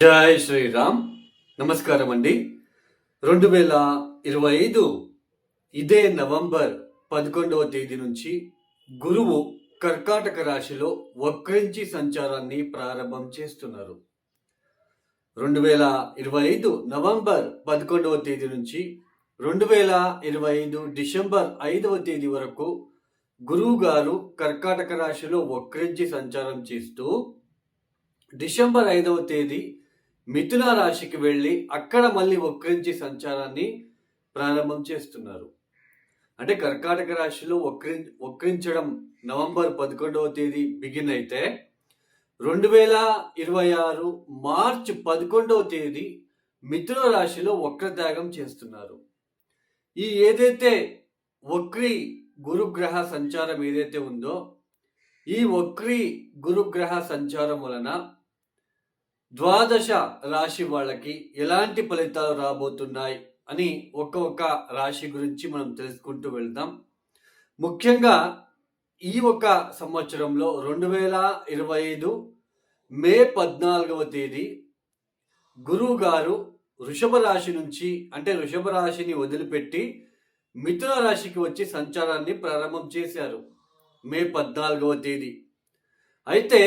జై శ్రీరామ్. నమస్కారం అండి. 2025 ఇదే నవంబర్ 11వ తేదీ నుంచి గురువు కర్కాటక రాశిలో వక్రించి సంచారాన్ని ప్రారంభం చేస్తున్నారు. 2025 నవంబర్ 11వ తేదీ నుంచి 2025 డిసెంబర్ 5వ తేదీ వరకు గురువు గారు కర్కాటక రాశిలో వక్రించి సంచారం చేస్తూ డిసెంబర్ 5వ తేదీ మిథున రాశికి వెళ్ళి అక్కడ మళ్ళీ వక్రించి సంచారాన్ని ప్రారంభం చేస్తున్నారు. అంటే కర్కాటక రాశిలో వక్రించడం నవంబర్ 11వ తేదీ బిగిన్ అయితే 2026 మార్చ్ 11వ తేదీ మిథున రాశిలో వక్రత్యాగం చేస్తున్నారు. ఈ ఏదైతే వక్రీ గురుగ్రహ సంచారం ఏదైతే ఉందో ఈ వక్రీ గురుగ్రహ సంచారం వలన ద్వాదశ రాశి వాళ్ళకి ఎలాంటి ఫలితాలు రాబోతున్నాయి అని ఒక్కొక్క రాశి గురించి మనం తెలుసుకుంటూ వెళ్దాం. ముఖ్యంగా ఈ ఒక సంవత్సరంలో 2025 మే 14వ తేదీ గురువు గారు వృషభ రాశి నుంచి అంటే వృషభ రాశిని వదిలిపెట్టి మిథున రాశికి వచ్చి సంచారాన్ని ప్రారంభం చేశారు మే 14వ తేదీ. అయితే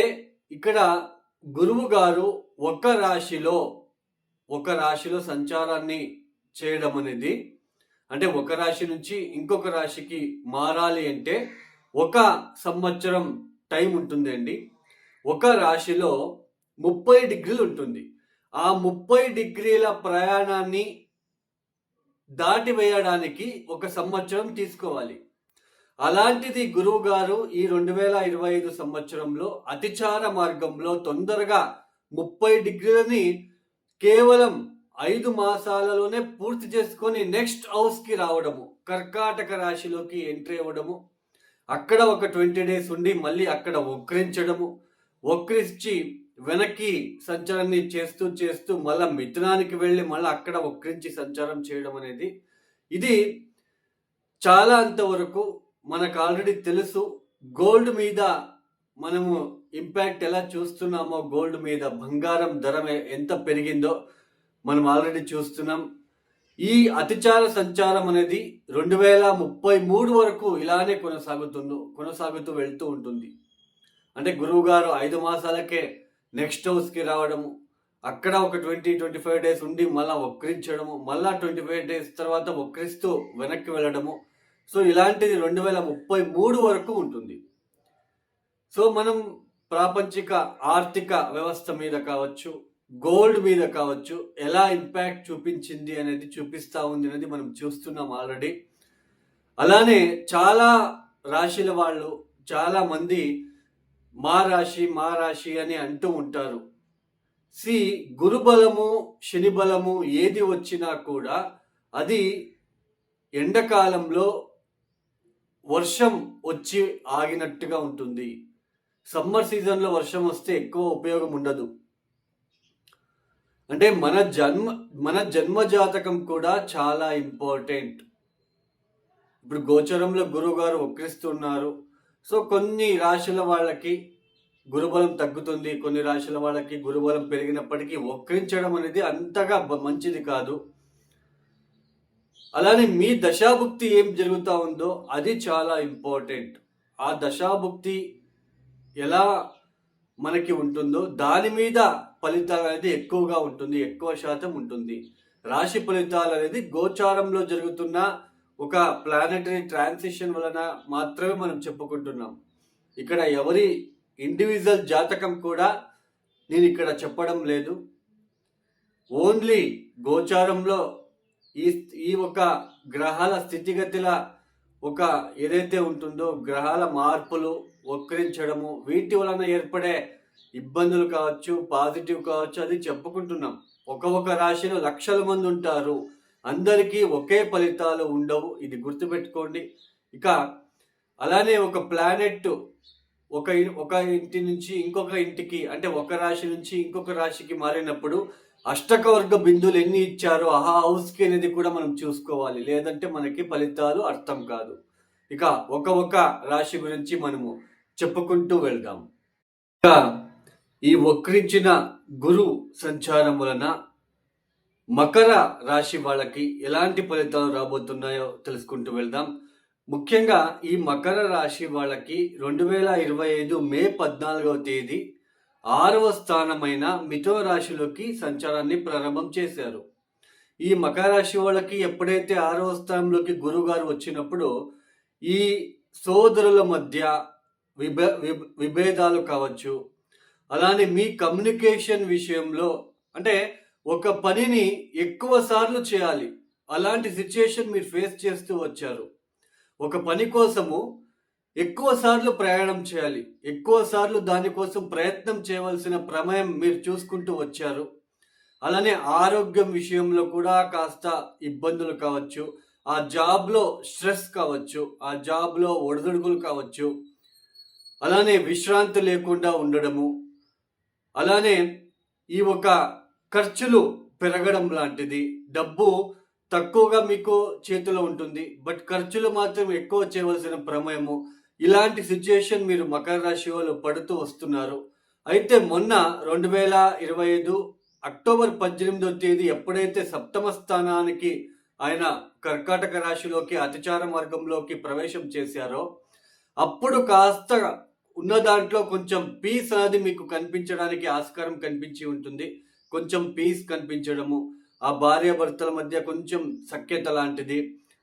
ఇక్కడ గురువు గారు ఒక రాశిలో సంచారాన్ని చేయడం అనేది అంటే ఒక రాశి నుంచి ఇంకొక రాశికి మారాలి అంటే ఒక సంవత్సరం టైం ఉంటుంది అండి. ఒక రాశిలో 30 డిగ్రీలు ఉంటుంది. ఆ 30 డిగ్రీల ప్రయాణాన్ని దాటివేయడానికి ఒక సంవత్సరం తీసుకోవాలి. అలాంటిది గురువు గారు ఈ 2025 సంవత్సరంలో అతిచార మార్గంలో తొందరగా 30 డిగ్రీలని కేవలం 5 మాసాలలోనే పూర్తి చేసుకొని నెక్స్ట్ హౌస్కి రావడము, కర్కాటక రాశిలోకి ఎంట్రీ అవ్వడము, అక్కడ ఒక 20 డేస్ ఉండి మళ్ళీ అక్కడ వక్రించి వెనక్కి సంచారాన్ని చేస్తూ చేస్తూ మళ్ళీ మిథునానికి వెళ్ళి మళ్ళీ అక్కడ వక్రించి సంచారం చేయడం అనేది ఇది చాలా అంతవరకు మనకు ఆల్రెడీ తెలుసు. గోల్డ్ మీద మనము ఇంపాక్ట్ ఎలా చూస్తున్నామో, గోల్డ్ మీద బంగారం ధర ఎంత పెరిగిందో మనం ఆల్రెడీ చూస్తున్నాం. ఈ అతిచార సంచారం అనేది 2033 వరకు ఇలానే కొనసాగుతూ వెళ్తూ ఉంటుంది. అంటే గురువు గారు 5 మాసాలకే నెక్స్ట్ హౌస్కి రావడము, అక్కడ ఒక 20-25 డేస్ ఉండి మళ్ళీ వక్రించడము, మళ్ళా 25 డేస్ తర్వాత వక్రిస్తూ వెనక్కి వెళ్ళడము. సో ఇలాంటిది 2033 వరకు ఉంటుంది. సో మనం ప్రాపంచిక ఆర్థిక వ్యవస్థ మీద కావచ్చు, గోల్డ్ మీద కావచ్చు, ఎలా ఇంపాక్ట్ చూపించింది అనేది చూపిస్తూ ఉంది అనేది మనం చూస్తున్నాం ఆల్రెడీ. అలానే చాలా రాశుల వాళ్ళు చాలా మంది మా రాశి అని అంటూ ఉంటారు. గురు బలము శని బలము ఏది వచ్చినా కూడా అది ఎండాకాలంలో వర్షం వచ్చి ఆగినట్టుగా ఉంటుంది. సమ్మర్ సీజన్లో వర్షం వస్తే ఎక్కువ ఉపయోగం ఉండదు. అంటే మన జన్మ జాతకం కూడా చాలా ఇంపార్టెంట్. ఇప్పుడు గోచరంలో గురువు గారు వక్రిస్తున్నారు. సో కొన్ని రాశుల వాళ్ళకి గురుబలం తగ్గుతుంది, కొన్ని రాశుల వాళ్ళకి గురుబలం పెరిగినప్పటికీ వక్రించడం అనేది అంతగా మంచిది కాదు. అలానే మీ దశాభుక్తి ఏం జరుగుతూ ఉందో అది చాలా ఇంపార్టెంట్. ఆ దశాభుక్తి ఎలా మనకి ఉంటుందో దాని మీద ఫలితాలు అనేది ఎక్కువగా ఉంటుంది, ఎక్కువ శాతం ఉంటుంది. రాశి ఫలితాలు అనేది గోచారంలో జరుగుతున్న ఒక ప్లానెటరీ ట్రాన్సిషన్ వలన మాత్రమే మనం చెప్పుకుంటున్నాం. ఇక్కడ ఎవరి ఇండివిజువల్ జాతకం కూడా నేను ఇక్కడ చెప్పడం లేదు. ఓన్లీ గోచారంలో ఈ ఒక గ్రహాల స్థితిగతుల ఒక ఏదైతే ఉంటుందో గ్రహాల మార్పులు వక్రించడము వీటి వలన ఏర్పడే ఇబ్బందులు కావచ్చు, పాజిటివ్ కావచ్చు, అది చెప్పుకుంటున్నాం. ఒక రాశిలో లక్షల మంది ఉంటారు, అందరికీ ఒకే ఫలితాలు ఉండవు, ఇది గుర్తుపెట్టుకోండి. ఇక అలానే ఒక ప్లానెట్ ఒక ఇంటి నుంచి ఇంకొక ఇంటికి అంటే ఒక రాశి నుంచి ఇంకొక రాశికి మారినప్పుడు అష్టకవర్గ బిందువులు ఎన్ని ఇచ్చారో ఆ హౌస్కి అనేది కూడా మనం చూసుకోవాలి, లేదంటే మనకి ఫలితాలు అర్థం కాదు. ఇక ఒక రాశి గురించి మనము చెప్పుకుంటూ వెళ్దాం. ఇక ఈ వక్రించిన గురు సంచారం వలన మకర రాశి వాళ్ళకి ఎలాంటి ఫలితాలు రాబోతున్నాయో తెలుసుకుంటూ వెళ్దాం. ముఖ్యంగా ఈ మకర రాశి వాళ్ళకి 2025 మే 14వ తేదీ 6వ స్థానమైన మిథున రాశిలోకి సంచారాన్ని ప్రారంభం చేశారు. ఈ మకర రాశి వాళ్ళకి ఎప్పుడైతే 6వ స్థానంలోకి గురువు గారు వచ్చినప్పుడు ఈ సోదరుల మధ్య విభేదాలు కావచ్చు, అలానే మీ కమ్యూనికేషన్ విషయంలో, అంటే ఒక పనిని ఎక్కువ సార్లు చేయాలి, అలాంటి సిచ్యుయేషన్ మీరు ఫేస్ చేస్తూ వచ్చారు. ఒక పని కోసము ఎక్కువ సార్లు ప్రయాణం చేయాలి, ఎక్కువ సార్లు దానికోసం ప్రయత్నం చేయవలసిన ప్రమేయం మీరు చూసుకుంటూ వచ్చారు. అలానే ఆరోగ్యం విషయంలో కూడా కాస్త ఇబ్బందులు కావచ్చు, ఆ జాబ్లో స్ట్రెస్ కావచ్చు, ఆ జాబ్లో ఒడిదుడుకులు కావచ్చు, అలానే విశ్రాంతి లేకుండా ఉండడము, అలానే ఈ ఒక ఖర్చులు పెరగడం లాంటిది. డబ్బు తక్కువగా మీకు చేతిలో ఉంటుంది, బట్ ఖర్చులు మాత్రం ఎక్కువ చేయవలసిన ప్రమేయము. ఇలాంటి సిచ్యుయేషన్ మీరు మకర రాశి వాళ్ళు పడుతూ వస్తున్నారు. అయితే మొన్న 2025 అక్టోబర్ 18వ తేదీ ఎప్పుడైతే సప్తమ స్థానానికి ఆయన కర్కాటక రాశిలోకి అతిచార మార్గంలోకి ప్రవేశం చేశారో అప్పుడు కాస్త ఉన్న దాంట్లో కొంచెం పీస్ అనేది మీకు కనిపించడానికి ఆస్కారం కనిపించి ఉంటుంది. కొంచెం పీస్ కనిపించడము, ఆ భార్యాభర్తల మధ్య కొంచెం సఖ్యత లాంటిది,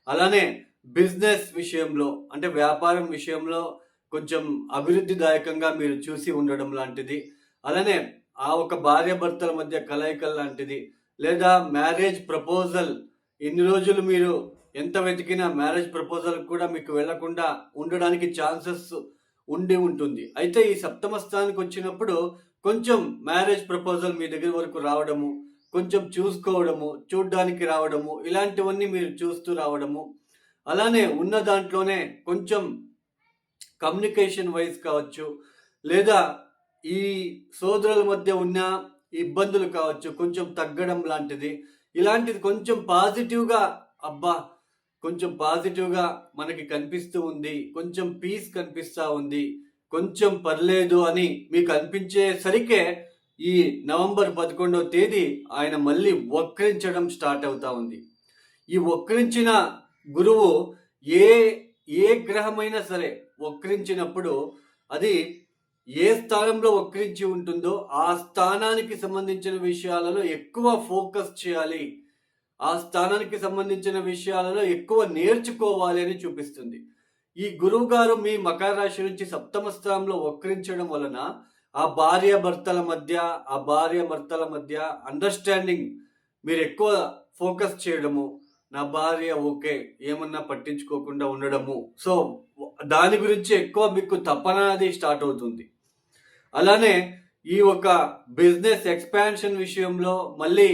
అలానే బిజినెస్ విషయంలో అంటే వ్యాపారం విషయంలో కొంచెం అభివృద్ధిదాయకంగా మీరు చూసి ఉండడం లాంటిది, అలానే ఆ ఒక భార్యాభర్తల మధ్య కలయికలు లాంటిది, లేదా మ్యారేజ్ ప్రపోజల్ ఇన్ని రోజులు మీరు ఎంత వెతికినా మ్యారేజ్ ప్రపోజల్ కూడా మీకు వెళ్లకుండా ఉండడానికి ఛాన్సెస్ ఉండి ఉంటుంది. అయితే ఈ సప్తమ స్థానానికి వచ్చినప్పుడు కొంచెం మ్యారేజ్ ప్రపోజల్ మీ దగ్గర వరకు రావడము, కొంచెం చూసుకోవడము, చూడ్డానికి రావడము, ఇలాంటివన్నీ మీరు చూస్తూ రావడము, అలానే ఉన్న దాంట్లోనే కొంచెం కమ్యూనికేషన్ వైజ్ కావచ్చు, లేదా ఈ సోదరుల మధ్య ఉన్న ఇబ్బందులు కావచ్చు కొంచెం తగ్గడం లాంటిది, ఇలాంటిది కొంచెం పాజిటివ్గా, అబ్బా కొంచెం పాజిటివ్గా మనకి కనిపిస్తూ ఉంది, కొంచెం పీస్ కనిపిస్తూ ఉంది, కొంచెం పర్లేదు అని మీకు అనిపించేసరికే ఈ నవంబర్ 11వ తేదీ ఆయన మళ్ళీ వక్రించడం స్టార్ట్ అవుతా ఉంది. ఈ వక్రించిన గురువు ఏ ఏ గ్రహమైనా సరే వక్రించినప్పుడు అది ఏ స్థానంలో వక్రించి ఉంటుందో ఆ స్థానానికి సంబంధించిన విషయాలలో ఎక్కువ ఫోకస్ చేయాలి, ఆ స్థానానికి సంబంధించిన విషయాలలో ఎక్కువ నేర్చుకోవాలి అని చూపిస్తుంది. ఈ గురువు గారు మీ మకర రాశి నుంచి సప్తమ స్థానంలో వక్రించడం వలన ఆ భార్యాభర్తల మధ్య అండర్స్టాండింగ్ మీరు ఎక్కువ ఫోకస్ చేయడము, నా భార్య ఓకే ఏమన్నా పట్టించుకోకుండా ఉండడము, సో దాని గురించి ఎక్కువ మీకు తపన అది స్టార్ట్ అవుతుంది. అలానే ఈ ఒక బిజినెస్ ఎక్స్పాన్షన్ విషయంలో మళ్ళీ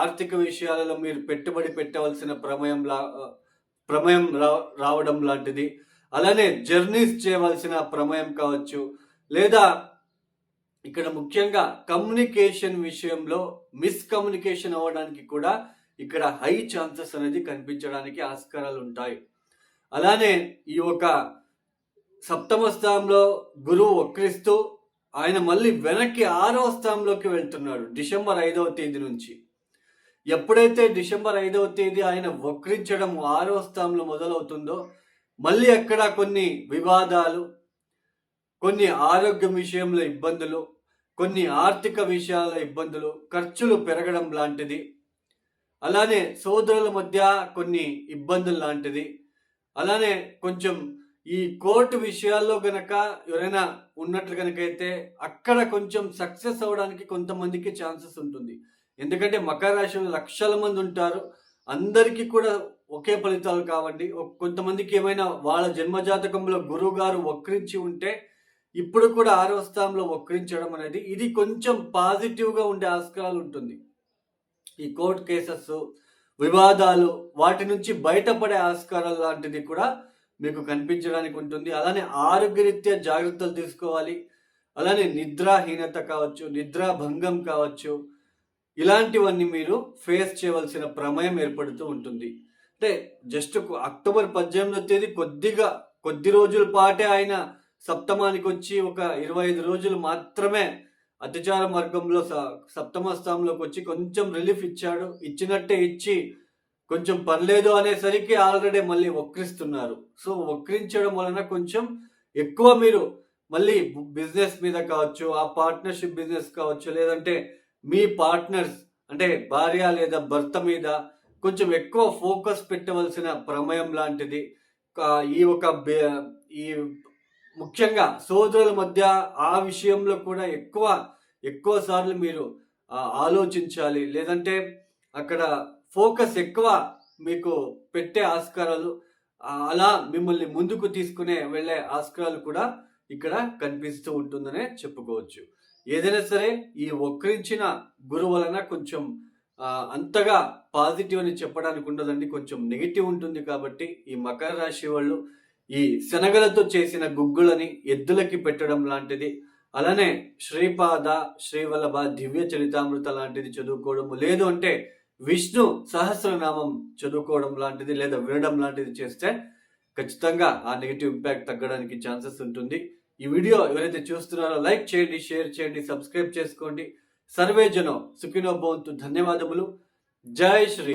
ఆర్థిక విషయాలలో మీరు పెట్టుబడి పెట్టవలసిన ప్రమేయం రావడం లాంటిది, అలానే జర్నీస్ చేయవలసిన ప్రమేయం కావచ్చు, లేదా ఇక్కడ ముఖ్యంగా కమ్యూనికేషన్ విషయంలో మిస్కమ్యూనికేషన్ అవ్వడానికి కూడా ఇక్కడ హై ఛాన్సెస్ అనేది కనిపించడానికి ఆస్కారాలు ఉంటాయి. అలానే ఈ ఒక సప్తమ స్థానంలో గురువు వక్రిస్తూ ఆయన మళ్ళీ వెనక్కి 6వ స్థానంలోకి వెళ్తున్నాడు డిసెంబర్ 5వ తేదీ నుంచి. ఎప్పుడైతే డిసెంబర్ 5వ తేదీ ఆయన వక్రించడం 6వ స్థానంలో మొదలవుతుందో మళ్ళీ అక్కడ కొన్ని వివాదాలు, కొన్ని ఆరోగ్యం విషయంలో ఇబ్బందులు, కొన్ని ఆర్థిక విషయాల ఇబ్బందులు, ఖర్చులు పెరగడం లాంటిది, అలానే సోదరుల మధ్య కొన్ని ఇబ్బందులు లాంటిది, అలానే కొంచెం ఈ కోర్టు విషయాల్లో గనక ఎవరైనా ఉన్నట్లు కనుకైతే అక్కడ కొంచెం సక్సెస్ అవ్వడానికి కొంతమందికి ఛాన్సెస్ ఉంటుంది. ఎందుకంటే మకర రాశిలో లక్షల మంది ఉంటారు, అందరికీ కూడా ఒకే ఫలితాలు కావండి. కొంతమందికి ఏమైనా వాళ్ళ జన్మజాతకంలో గురువు గారు వక్రించి ఉంటే ఇప్పుడు కూడా 6వ స్థానంలో వక్రించడం అనేది ఇది కొంచెం పాజిటివ్గా ఉండే ఆస్కారాలు ఉంటుంది. ఈ కోర్టు కేసెస్, వివాదాలు, వాటి నుంచి బయటపడే ఆస్కారాలు లాంటిది కూడా మీకు కనిపించడానికి ఉంటుంది. అలానే ఆరోగ్యరీత్యా జాగ్రత్తలు తీసుకోవాలి, అలానే నిద్రాహీనత కావచ్చు, నిద్రాభంగం కావచ్చు, ఇలాంటివన్నీ మీరు ఫేస్ చేయవలసిన ప్రమేయం ఏర్పడుతూ ఉంటుంది. అంటే జస్ట్ అక్టోబర్ 18వ తేదీ కొద్ది రోజుల పాటే ఆయన సప్తమానికి వచ్చి ఒక 25 రోజులు మాత్రమే అతిచార మార్గంలో సప్తమ స్థానంలోకి వచ్చి కొంచెం రిలీఫ్ ఇచ్చాడు. ఇచ్చినట్టే ఇచ్చి కొంచెం పర్లేదు అనేసరికి ఆల్రెడీ మళ్ళీ వక్రిస్తున్నారు. సో వక్రించడం వలన కొంచెం ఎక్కువ మీరు మళ్ళీ బిజినెస్ మీద కావచ్చు, ఆ పార్ట్నర్షిప్ బిజినెస్ కావచ్చు, లేదంటే మీ పార్ట్నర్స్ అంటే భార్య లేదా భర్త మీద కొంచెం ఎక్కువ ఫోకస్ పెట్టవలసిన ప్రమేయం లాంటిది. ఈ ఒక ఈ ముఖ్యంగా సోదరుల మధ్య ఆ విషయంలో కూడా ఎక్కువ సార్లు మీరు ఆలోచించాలి. లేదంటే అక్కడ ఫోకస్ ఎక్కువ మీకు పెట్టే ఆస్కారాలు అలా మిమ్మల్ని ముందుకు తీసుకునే వెళ్ళే ఆస్కారాలు కూడా ఇక్కడ కనిపిస్తూ ఉంటుందనే చెప్పుకోవచ్చు. ఏదైనా సరే ఈ వక్రించిన గురువు వలన కొంచెం అంతగా పాజిటివ్ అని చెప్పడానికి ఉండదండి. కొంచెం నెగిటివ్ ఉంటుంది. కాబట్టి ఈ మకర రాశి వాళ్ళు ఈ శనగలతో చేసిన గుగ్గులని ఎద్దులకి పెట్టడం లాంటిది, అలానే శ్రీపాద, శ్రీవల్లభ, దివ్య చరితామృత లాంటిది చదువుకోవడము, లేదు అంటే విష్ణు సహస్రనామం చదువుకోవడం లాంటిది లేదా వినడం లాంటిది చేస్తే ఖచ్చితంగా ఆ నెగిటివ్ ఇంపాక్ట్ తగ్గడానికి ఛాన్సెస్ ఉంటుంది. ఈ వీడియో ఎవరైతే చూస్తున్నారో లైక్ చేయండి, షేర్ చేయండి, సబ్స్క్రైబ్ చేసుకోండి. సర్వే జనం సుఖినో భవంతు. ధన్యవాదములు. జై శ్రీ